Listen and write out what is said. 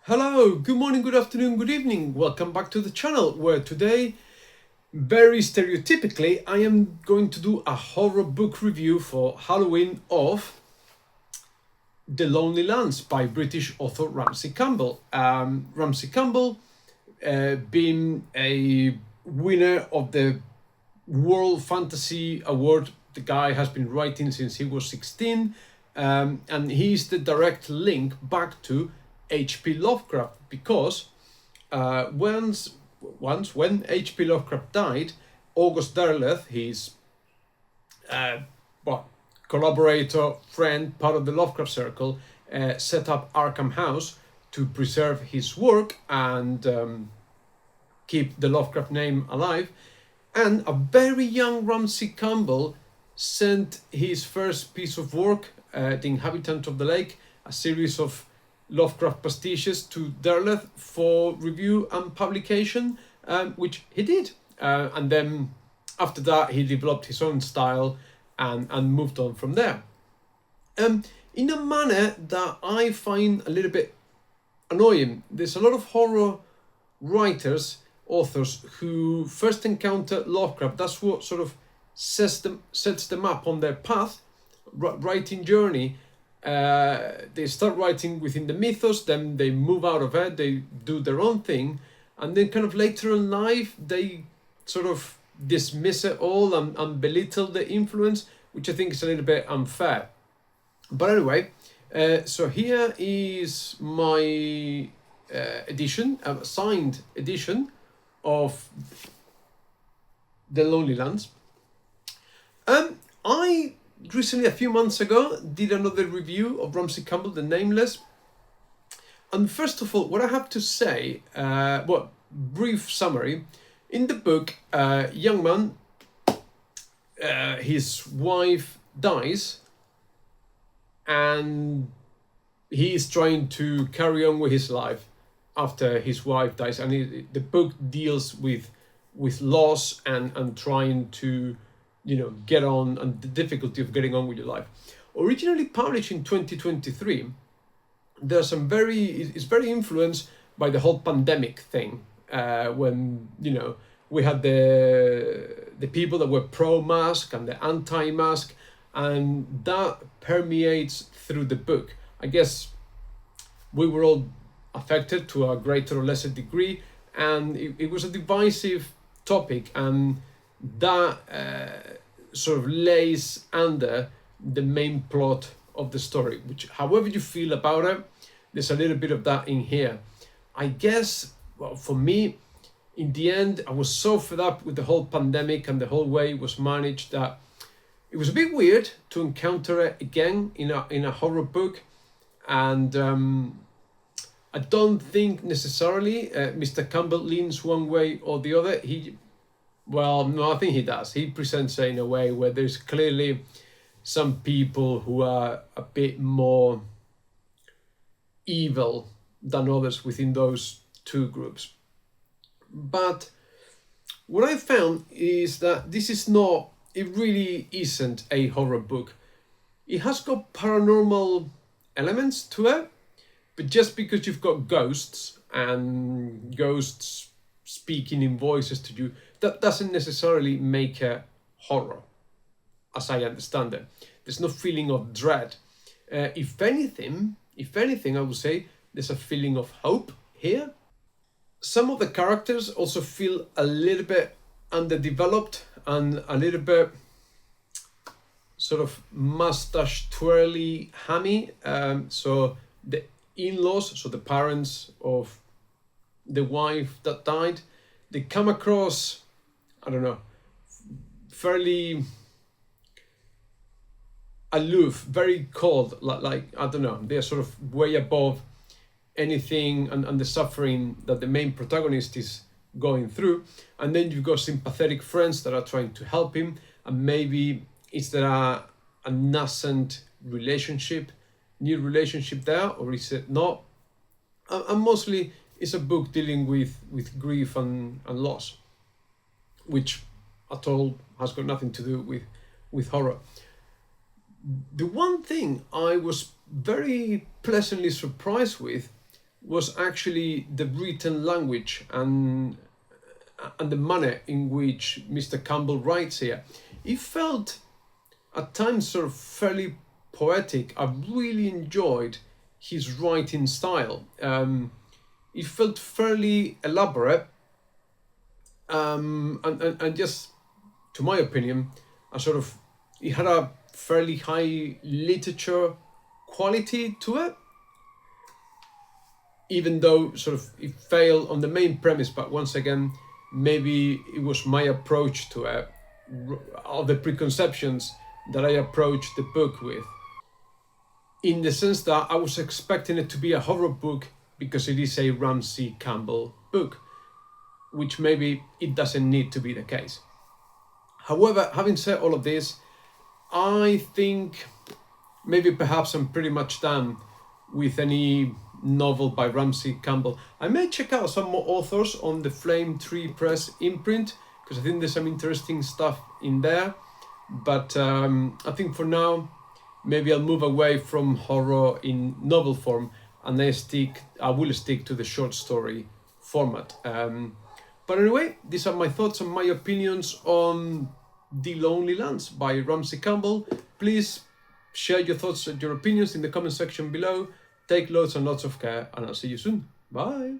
Hello, good morning, good afternoon, good evening. Welcome back to the channel where today, very stereotypically, I am going to do a horror book review for Halloween of The Lonely Lands by British author Ramsey Campbell. Ramsey Campbell being a winner of the World Fantasy Award. The guy has been writing since he was 16, and he's the direct link back to H.P. Lovecraft because once when H.P. Lovecraft died, August Derleth, his collaborator, friend, part of the Lovecraft circle, set up Arkham House to preserve his work and keep the Lovecraft name alive. And a very young Ramsey Campbell sent his first piece of work, The Inhabitant of the Lake, a series of Lovecraft pastiches, to Derleth for review and publication, which he did. And then after that, he developed his own style and moved on from there. In a manner that I find a little bit annoying. There's a lot of horror authors who first encounter Lovecraft. That's what sort of sets them up on their path, writing journey. They start writing within the mythos, then they move out of it, they do their own thing, and then kind of later in life they sort of dismiss it all and belittle the influence, which I think is a little bit unfair. But anyway, so here is my edition, a signed edition of The Lonely Lands. I recently, a few months ago, did another review of Ramsey Campbell, The Nameless. And first of all, what I have to say, brief summary. In the book, young man, his wife dies, and he is trying to carry on with his life after his wife dies. And the book deals with loss and trying to get on, and the difficulty of getting on with your life. Originally published in 2023, it's very influenced by the whole pandemic thing, when we had the people that were pro-mask and the anti-mask, and that permeates through the book. I guess we were all affected to a greater or lesser degree, and it was a divisive topic, and that sort of lays under the main plot of the story, which, however you feel about it, there's a little bit of that in here. I guess, well, for me, in the end, I was so fed up with the whole pandemic and the whole way it was managed that it was a bit weird to encounter it again in a horror book. And I don't think necessarily Mr. Campbell leans one way or the other. No, I think he does. He presents it in a way where there's clearly some people who are a bit more evil than others within those two groups. But what I found is that it really isn't a horror book. It has got paranormal elements to it, but just because you've got ghosts and ghosts speaking in voices to you, that doesn't necessarily make a horror, as I understand it. There's no feeling of dread. If anything, I would say there's a feeling of hope here. Some of the characters also feel a little bit underdeveloped and a little bit sort of mustache twirly hammy. So the in-laws, so the parents of the wife that died, they come across, I don't know, fairly aloof, very cold, like I don't know, they're sort of way above anything and the suffering that the main protagonist is going through. And then you've got sympathetic friends that are trying to help him, and maybe is there a nascent new relationship there, or is it not? And mostly it's a book dealing with grief and loss, which at all has got nothing to do with horror. The one thing I was very pleasantly surprised with, was actually the written language and the manner in which Mr. Campbell writes here. It felt at times sort of fairly poetic. I really enjoyed his writing style. It felt fairly elaborate, and just, to my opinion, it had a fairly high literature quality to it, even though sort of it failed on the main premise. But once again, maybe it was my approach to it, or the preconceptions that I approached the book with, in the sense that I was expecting it to be a horror book because it is a Ramsey Campbell book, which maybe it doesn't need to be the case. However, having said all of this, I think maybe perhaps I'm pretty much done with any novel by Ramsey Campbell. I may check out some more authors on the Flame Tree Press imprint, because I think there's some interesting stuff in there. But I think for now, maybe I'll move away from horror in novel form, and I will stick to the short story format. But anyway, these are my thoughts and my opinions on The Lonely Lands by Ramsey Campbell. Please share your thoughts and your opinions in the comment section below. Take loads and lots of care, and I'll see you soon. Bye.